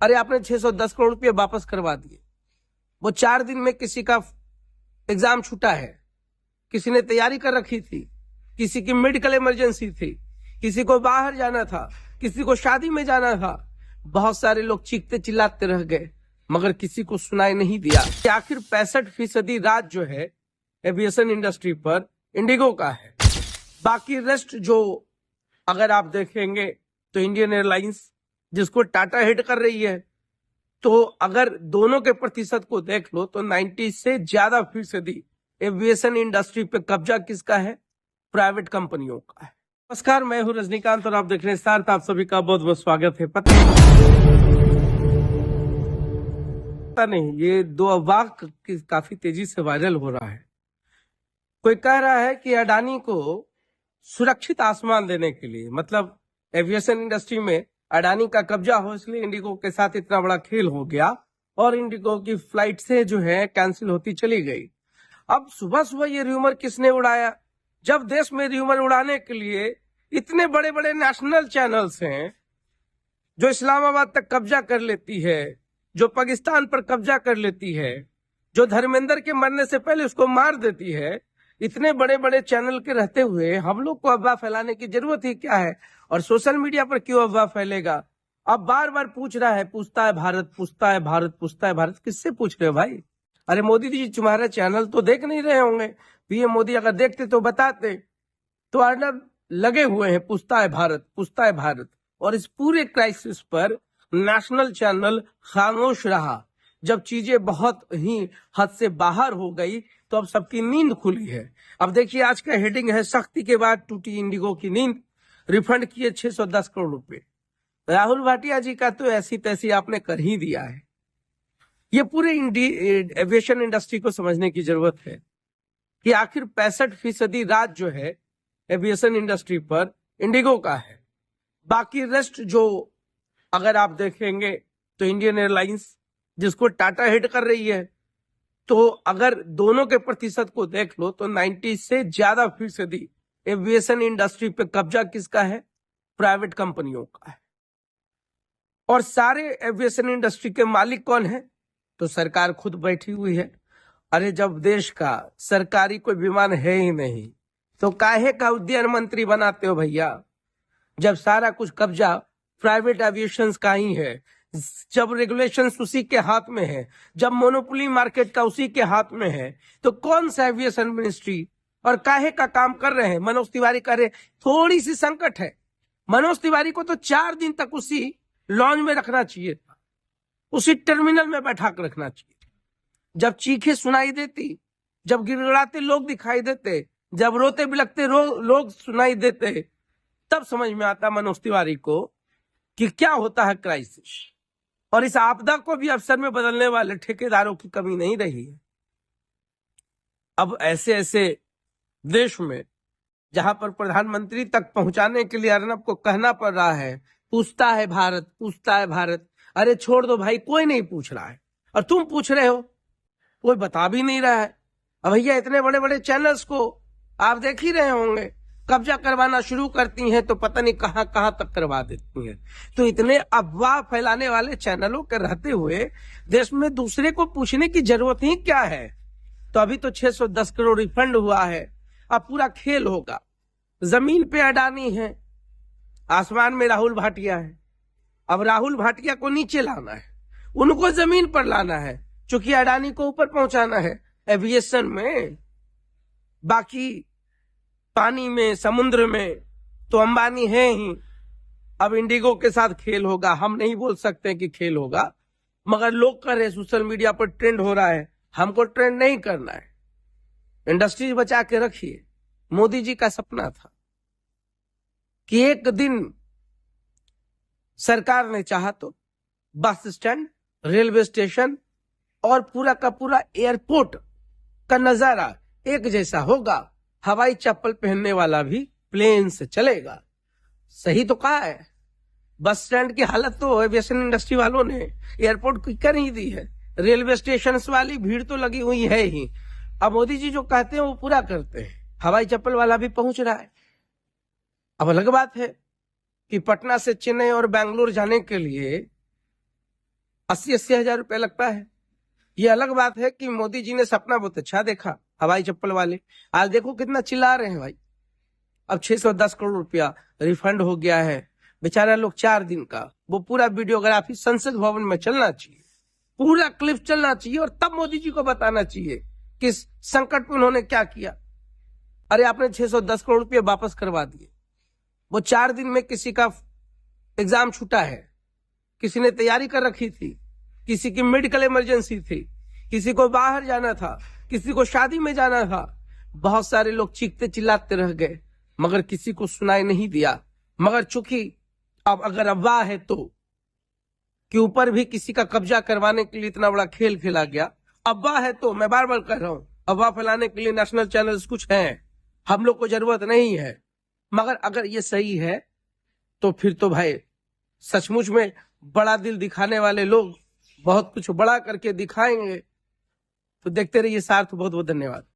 अरे आपने 610 करोड़ रुपये वापस करवा दिए। वो 4 दिन में किसी का एग्जाम छूटा है, किसी ने तैयारी कर रखी थी, किसी की मेडिकल इमरजेंसी थी, किसी को बाहर जाना था, किसी को शादी में जाना था। बहुत सारे लोग चीखते चिल्लाते रह गए, मगर किसी को सुनाई नहीं दिया कि आखिर 65% राज जो है एविएशन इंडस्ट्री पर इंडिगो का है। बाकी रेस्ट जो अगर आप देखेंगे तो इंडियन एयरलाइंस, जिसको टाटा हेड कर रही है, तो अगर दोनों के प्रतिशत को देख लो तो 90 से ज्यादा फीसदी एविएशन इंडस्ट्री पे कब्जा किसका है? प्राइवेट कंपनियों का है। नमस्कार, मैं हूं रजनीकांत और आप देख रहे हैं स्टार्ट। आप सभी का बहुत बहुत स्वागत है। पता नहीं, ये दो अफवाह काफी तेजी से वायरल हो रहा है। कोई कह रहा है कि अडानी को सुरक्षित आसमान देने के लिए, मतलब एविएशन इंडस्ट्री में अडानी का कब्जा हो, इसलिए इंडिगो के साथ इतना बड़ा खेल हो गया और इंडिगो की फ्लाइट से जो है कैंसिल होती चली गई। अब सुबह सुबह ये र्यूमर किसने उड़ाया? जब देश में र्यूमर उड़ाने के लिए इतने बड़े बड़े नेशनल चैनल्स हैं, जो इस्लामाबाद तक कब्जा कर लेती है, जो पाकिस्तान पर कब्जा कर लेती है, जो धर्मेंद्र के मरने से पहले उसको मार देती है, इतने बड़े बड़े चैनल के रहते हुए हम लोग को अफवाह फैलाने की जरूरत ही क्या है? और सोशल मीडिया पर क्यों अफवाह फैलेगा? अब बार बार पूछ रहा है, पूछता है भारत, पूछता है भारत, पूछता है भारत। किससे पूछ रहे हो भाई? अरे मोदी जी तुम्हारा चैनल तो देख नहीं रहे होंगे। पीएम मोदी अगर देखते तो बताते। तो अर्नब लगे हुए हैं, पूछता है भारत, पूछता है भारत। और इस पूरे क्राइसिस पर नेशनल चैनल खामोश रहा। जब चीजें बहुत ही हद से बाहर हो गई तो अब सबकी नींद खुली है। अब देखिए, आज का हेडिंग है, सख्ती के बाद टूटी इंडिगो की नींद, रिफंड किए 610 करोड़ रुपए। राहुल भाटिया जी का तो ऐसी तैसी आपने कर ही दिया है। ये पूरे एविएशन इंडस्ट्री को समझने की जरूरत है कि आखिर 65% राज जो है एविएशन इंडस्ट्री पर इंडिगो का है। बाकी रेस्ट जो अगर आप देखेंगे तो इंडियन एयरलाइंस, जिसको टाटा हेड कर रही है, तो अगर दोनों के प्रतिशत को देख लो तो 90 से ज्यादा फीसदी एविएशन इंडस्ट्री पे कब्जा किसका है? प्राइवेट कंपनियों का है। और सारे एविएशन इंडस्ट्री के मालिक कौन है? तो सरकार खुद बैठी हुई है। अरे जब देश का सरकारी कोई विमान है ही नहीं तो काहे का उड्डयन मंत्री बनाते हो भैया? जब सारा कुछ कब्जा प्राइवेट एविएशन का ही है, जब रेगुलेशंस उसी के हाथ में है, जब मोनोपोली मार्केट का उसी के हाथ में है, तो कौन सा एविएशन मिनिस्ट्री और काहे का काम कर रहे हैं? मनोज तिवारी कर रहे। थोड़ी सी संकट है, मनोज तिवारी को तो 4 दिन तक उसी लॉन्च में रखना चाहिए था, उसी टर्मिनल में बैठा कर रखना चाहिए। जब चीखें सुनाई देती, जब गिड़गिड़ाते लोग दिखाई देते, जब रोते बिलखते लोग सुनाई देते, तब समझ में आता मनोज तिवारी को कि क्या होता है क्राइसिस। और इस आपदा को भी अवसर में बदलने वाले ठेकेदारों की कमी नहीं रही है। अब ऐसे ऐसे देश में जहां पर प्रधानमंत्री तक पहुंचाने के लिए अर्नब को कहना पड़ रहा है, पूछता है भारत, पूछता है भारत। अरे छोड़ दो भाई, कोई नहीं पूछ रहा है और तुम पूछ रहे हो, कोई बता भी नहीं रहा है। अब भैया इतने बड़े बड़े चैनल्स को आप देख ही रहे होंगे, कब्जा करवाना शुरू करती हैं तो पता नहीं कहां कहां तक करवा देती हैं। तो इतने अफवाह फैलाने वाले चैनलों के रहते हुए देश में दूसरे को पूछने की जरूरत ही क्या है? तो अभी तो 610 करोड़ रिफंड हुआ है, अब पूरा खेल होगा। जमीन पे अडानी है, आसमान में राहुल भाटिया है। अब राहुल भाटिया को नीचे लाना है, उनको जमीन पर लाना है, क्योंकि अडानी को ऊपर पहुंचाना है एविएशन में। बाकी पानी में, समुद्र में तो अंबानी है ही। अब इंडिगो के साथ खेल होगा। हम नहीं बोल सकते कि खेल होगा, मगर लोग कर रहे, सोशल मीडिया पर ट्रेंड हो रहा है। हमको ट्रेंड नहीं करना है, इंडस्ट्री बचा के रखिए। मोदी जी का सपना था कि एक दिन सरकार ने चाहा तो बस स्टैंड, रेलवे स्टेशन और पूरा का पूरा एयरपोर्ट का नजारा एक जैसा होगा। हवाई चप्पल पहनने वाला भी प्लेन से चलेगा। सही तो कहा है। बस स्टैंड की हालत तो एविएशन इंडस्ट्री वालों ने एयरपोर्ट की कर ही दी है। रेलवे स्टेशन वाली भीड़ तो लगी हुई है ही। अब मोदी जी जो कहते हैं वो पूरा करते हैं। हवाई चप्पल वाला भी पहुंच रहा है। अब अलग बात है कि पटना से चेन्नई और बेंगलुरु जाने के लिए 80-80 हजार रुपया लगता है। ये अलग बात है कि मोदी जी ने सपना बहुत अच्छा देखा हवाई चप्पल वाले, आज देखो कितना चिल्ला रहे हैं भाई। अब 610 करोड़ रुपया रिफंड हो गया है, बेचारा लोग 4 दिन का, वो पूरा वीडियोग्राफी संसद भवन में चलना चाहिए, पूरा क्लिप चलना चाहिए और तब मोदी जी को बताना चाहिए कि इस संकट में उन्होंने क्या किया। अरे आपने 610 करोड़ रुपये वापस करवा दिए। वो 4 दिन में किसी का एग्जाम छूटा है, किसी ने तैयारी कर रखी थी, किसी की मेडिकल इमरजेंसी थी, किसी को बाहर जाना था, किसी को शादी में जाना था। बहुत सारे लोग चीखते चिल्लाते रह गए, मगर किसी को सुनाई नहीं दिया। मगर चूंकि अब अगर अफवाह है तो कि ऊपर भी किसी का कब्जा करवाने के लिए इतना बड़ा खेल खेला गया, अफवाह है तो मैं बार बार कह रहा हूं, अफवाह फैलाने के लिए नेशनल चैनल्स कुछ हैं, हम लोग को जरूरत नहीं है। मगर अगर ये सही है तो फिर तो भाई सचमुच में बड़ा दिल दिखाने वाले लोग बहुत कुछ बड़ा करके दिखाएंगे। तो देखते रहिए सार्थ, बहुत बहुत धन्यवाद।